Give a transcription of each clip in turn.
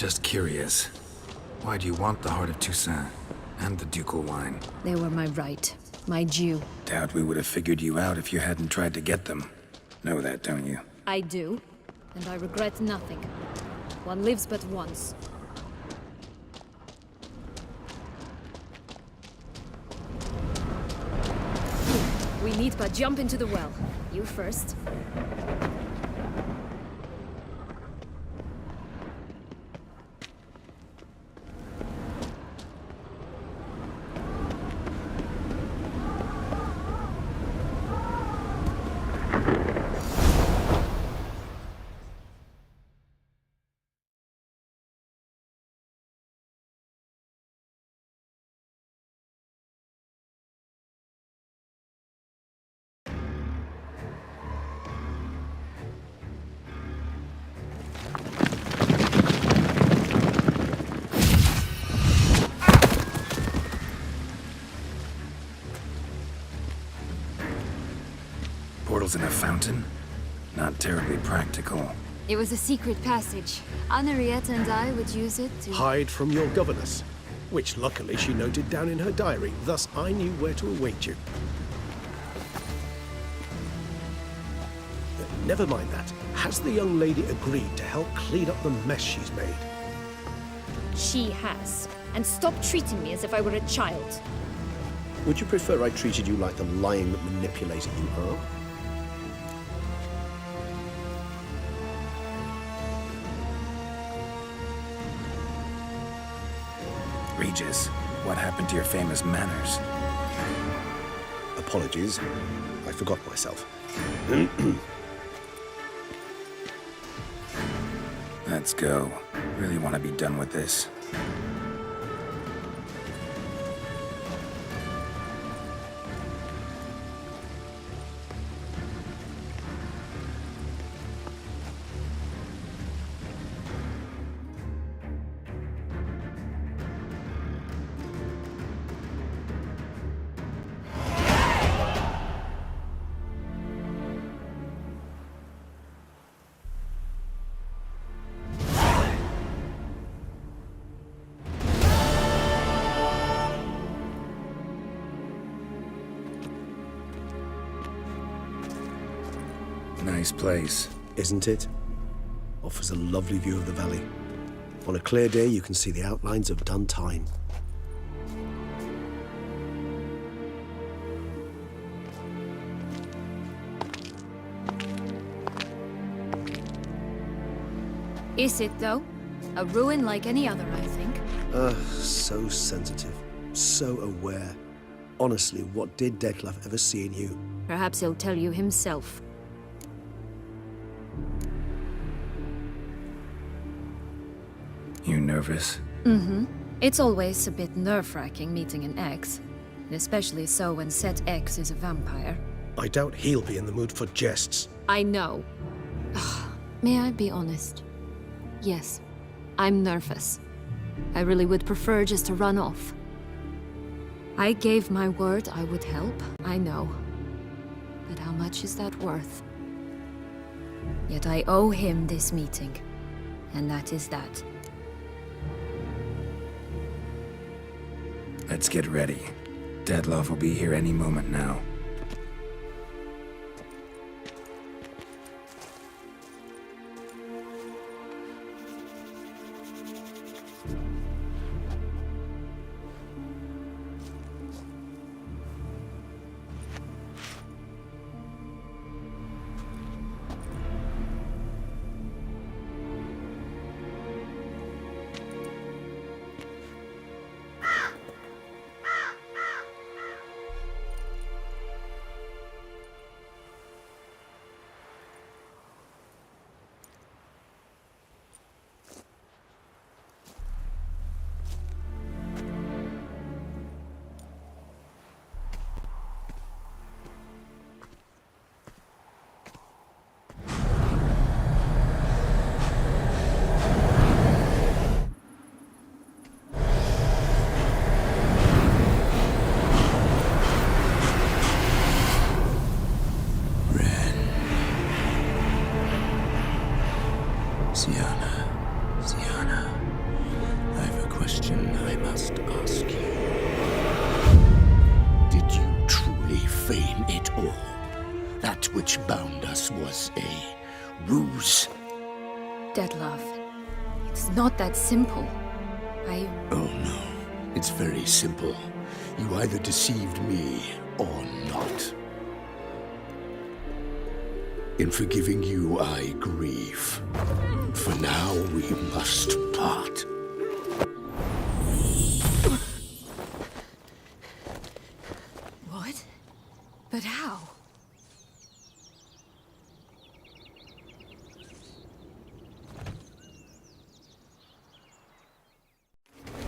Just curious. Why do you want the heart of Toussaint and the ducal wine? They were my right. My due. Doubt we would have figured you out if you hadn't tried to get them. Know that, don't you? I do. And I regret nothing. One lives but once. We need but jump into the well. You first. Portals in a fountain? Not terribly practical. It was a secret passage. Henriette and I would use it to... Hide from your governess, which luckily she noted down in her diary, thus I knew where to await you. Never mind that. Has the young lady agreed to help clean up the mess she's made? She has. And stop treating me as if I were a child. Would you prefer I treated you like the lying manipulator you are? Regis, what happened to your famous manners? Apologies. I forgot myself. Let's go. Really want to be done with this. Nice place. Isn't it? Offers a lovely view of the valley. On a clear day, you can see the outlines of done time. Is it, though? A ruin like any other, I think. So sensitive. So aware. Honestly, what did Detlef ever see in you? Perhaps he'll tell you himself. You nervous? Mm-hmm. It's always a bit nerve-wracking meeting an ex. And especially so when said ex is a vampire. I doubt he'll be in the mood for jests. I know. May I be honest? Yes, I'm nervous. I really would prefer just to run off. I gave my word I would help, I know. But how much is that worth? Yet I owe him this meeting. And that is that. Let's get ready. Detlef will be here any moment now. which bound us was a ruse. Dead love. It's not that simple. Oh no, it's very simple. You either deceived me or not. In forgiving you, I grieve. For now, we must part. What? But how?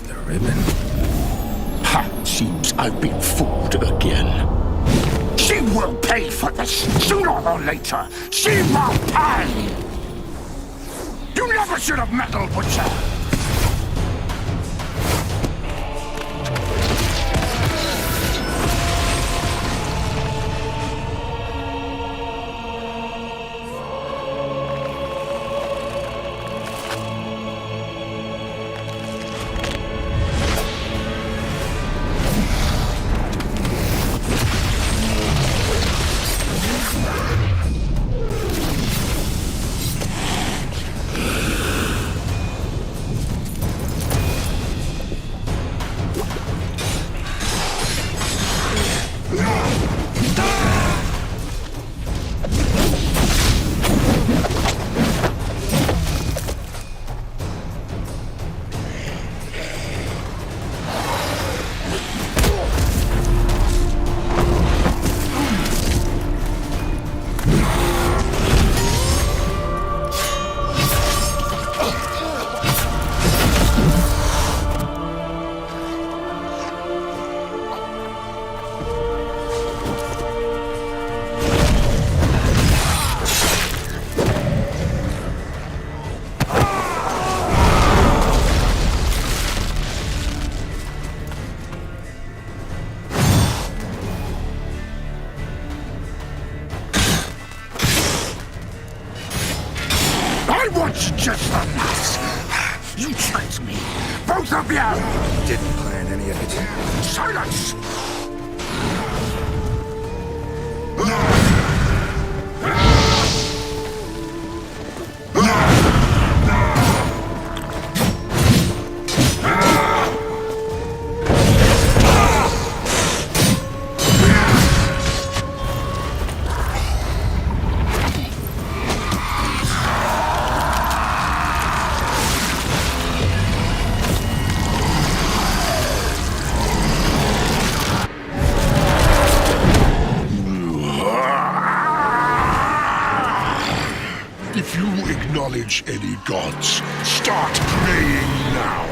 The ribbon. Ha! Seems I've been fooled again. She will pay for this, sooner or later. She will pay! You never should have meddled with her! Just the nuts! You tricked me! Both of you! Didn't plan any of it. Silence! If you acknowledge any gods, start praying now.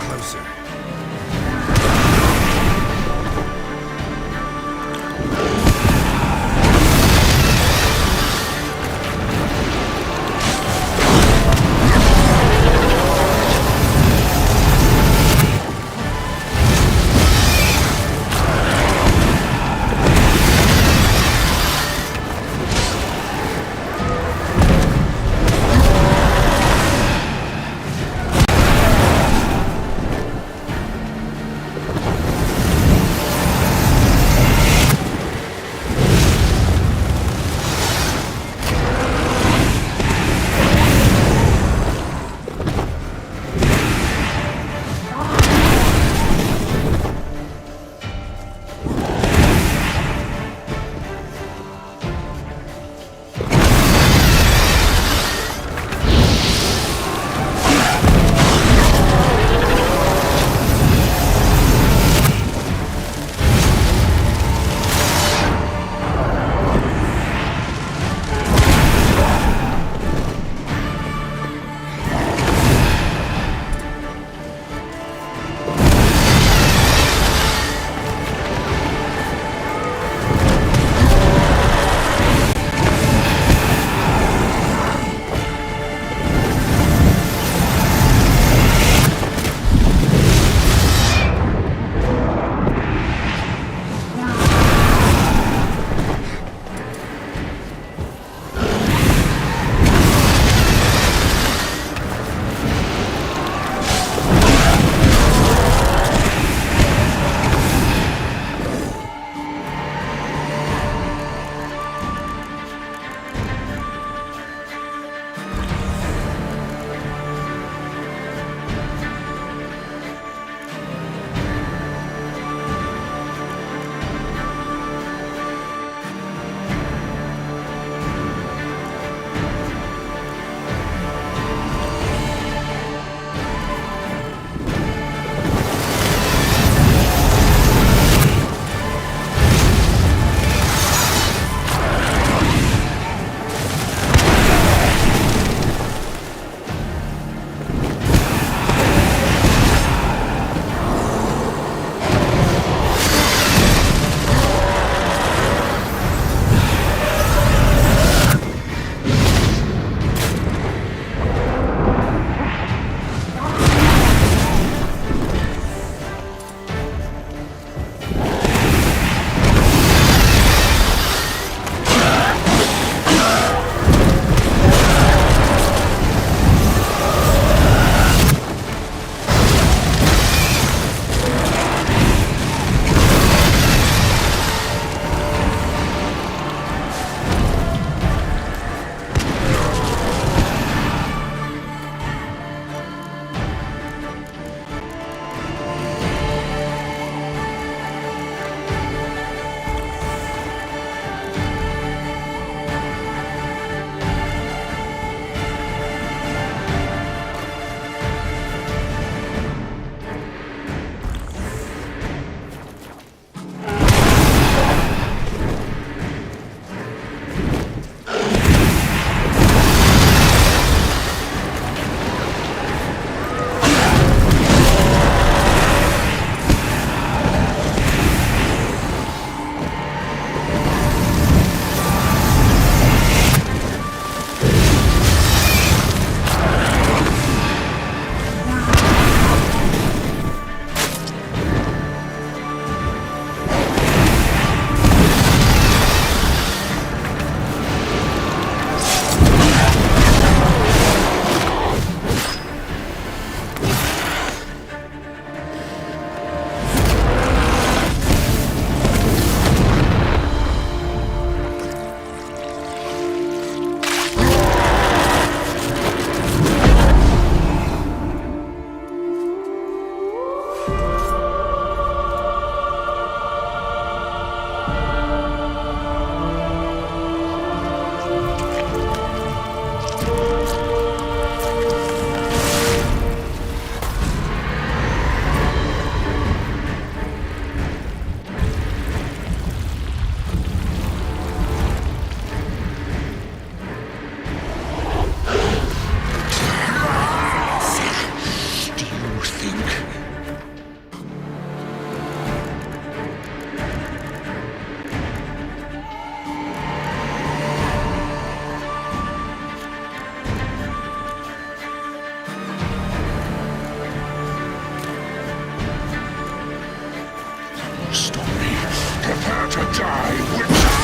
Closer. think? Stop me. Prepare to die, Witcher!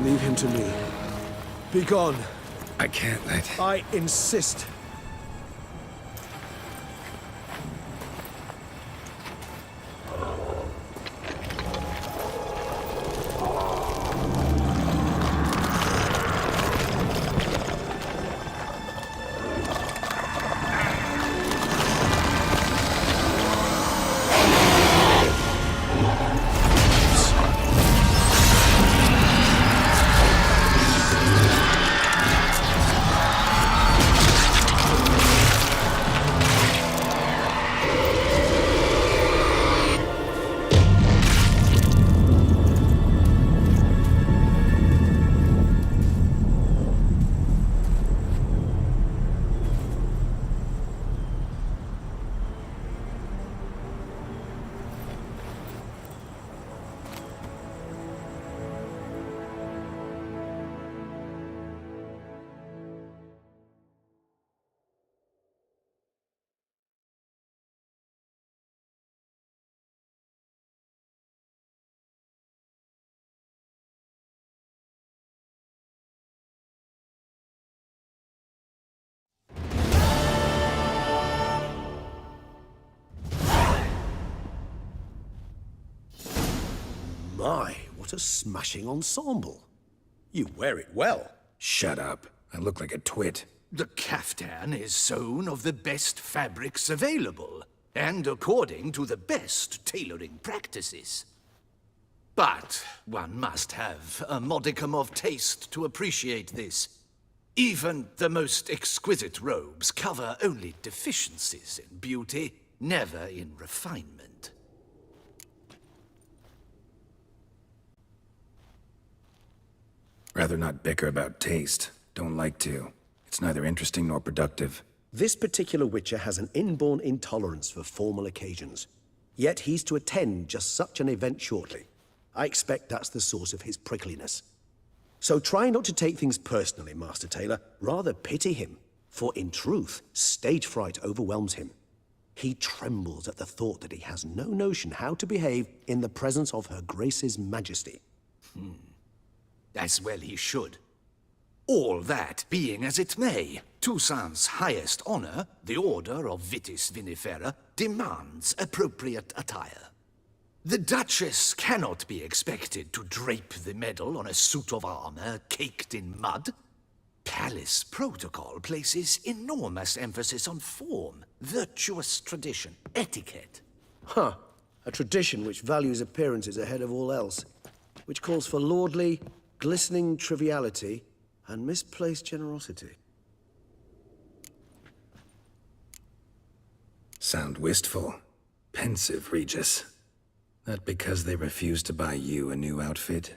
Leave him to me. Be gone. I can't let... I insist. My, what a smashing ensemble. You wear it well. Shut up. I look like a twit. The caftan is sewn of the best fabrics available, and according to the best tailoring practices. But one must have a modicum of taste to appreciate this. Even the most exquisite robes cover only deficiencies in beauty, never in refinement. Rather not bicker about taste. Don't like to. It's neither interesting nor productive. This particular Witcher has an inborn intolerance for formal occasions. Yet he's to attend just such an event shortly. I expect that's the source of his prickliness. So try not to take things personally, Master Taylor. Rather pity him. For in truth, stage fright overwhelms him. He trembles at the thought that he has no notion how to behave in the presence of Her Grace's Majesty. As well he should. All that being as it may, Toussaint's highest honor, the Order of Vitis Vinifera, demands appropriate attire. The Duchess cannot be expected to drape the medal on a suit of armor caked in mud. Palace protocol places enormous emphasis on form, virtuous tradition, etiquette. Huh. A tradition which values appearances ahead of all else. Which calls for lordly, glistening triviality and misplaced generosity. Sound wistful. Pensive, Regis. That because they refused to buy you a new outfit?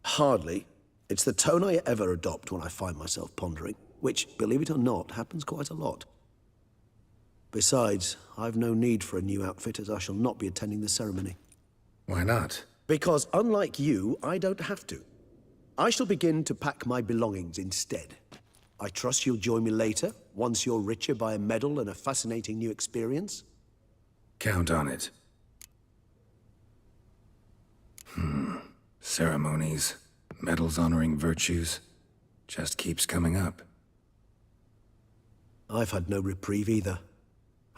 Hardly. It's the tone I ever adopt when I find myself pondering, which, believe it or not, happens quite a lot. Besides, I've no need for a new outfit as I shall not be attending the ceremony. Why not? Because unlike you, I don't have to. I shall begin to pack my belongings instead. I trust you'll join me later, once you're richer by a medal and a fascinating new experience? Count on it. Ceremonies, medals honoring virtues, just keeps coming up. I've had no reprieve either.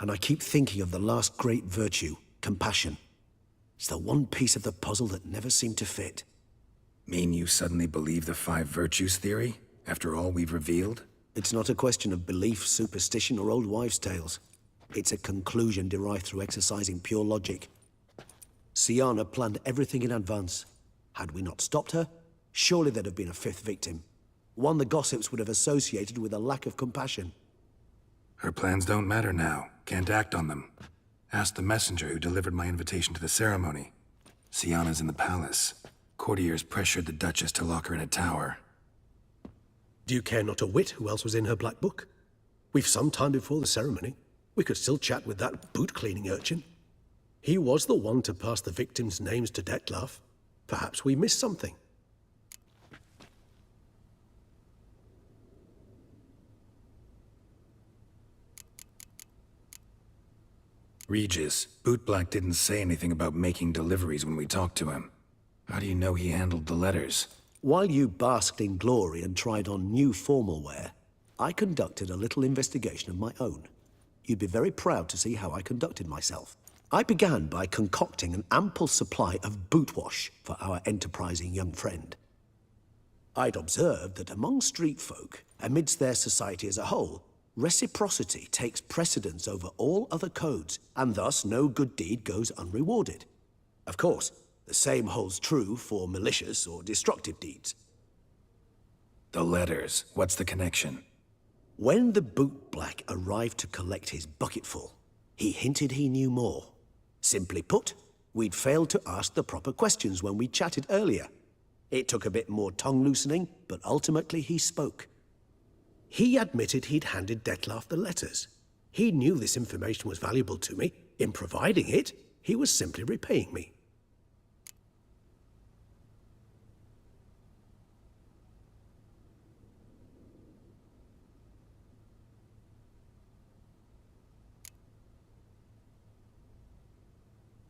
And I keep thinking of the last great virtue, compassion. It's the one piece of the puzzle that never seemed to fit. Mean you suddenly believe the 5 virtues theory, after all we've revealed? It's not a question of belief, superstition, or old wives' tales. It's a conclusion derived through exercising pure logic. Syanna planned everything in advance. Had we not stopped her, surely there'd have been a 5th victim. One the gossips would have associated with a lack of compassion. Her plans don't matter now. Can't act on them. Ask the messenger who delivered my invitation to the ceremony. Syanna's in the palace. Courtiers pressured the Duchess to lock her in a tower. Do you care not a whit who else was in her black book? We've some time before the ceremony. We could still chat with that boot-cleaning urchin. He was the one to pass the victims' names to Detlef. Perhaps we missed something. Regis, Bootblack didn't say anything about making deliveries when we talked to him. How do you know he handled the letters? While you basked in glory and tried on new formal wear, I conducted a little investigation of my own. You'd be very proud to see how I conducted myself. I began by concocting an ample supply of boot wash for our enterprising young friend. I'd observed that among street folk, amidst their society as a whole, reciprocity takes precedence over all other codes, and thus no good deed goes unrewarded. Of course, the same holds true for malicious or destructive deeds. The letters. What's the connection? When the bootblack arrived to collect his bucketful, he hinted he knew more. Simply put, we'd failed to ask the proper questions when we chatted earlier. It took a bit more tongue-loosening, but ultimately he spoke. He admitted he'd handed Detlef the letters. He knew this information was valuable to me. In providing it, he was simply repaying me.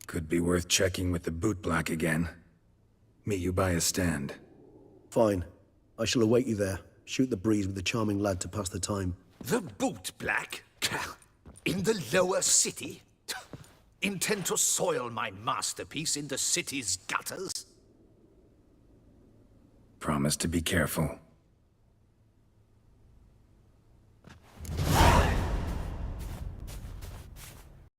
Could be worth checking with the bootblack again. Meet you by a stand. Fine. I shall await you there. Shoot the breeze with the charming lad to pass the time. The bootblack? In the lower city? Intend to soil my masterpiece in the city's gutters? Promise to be careful.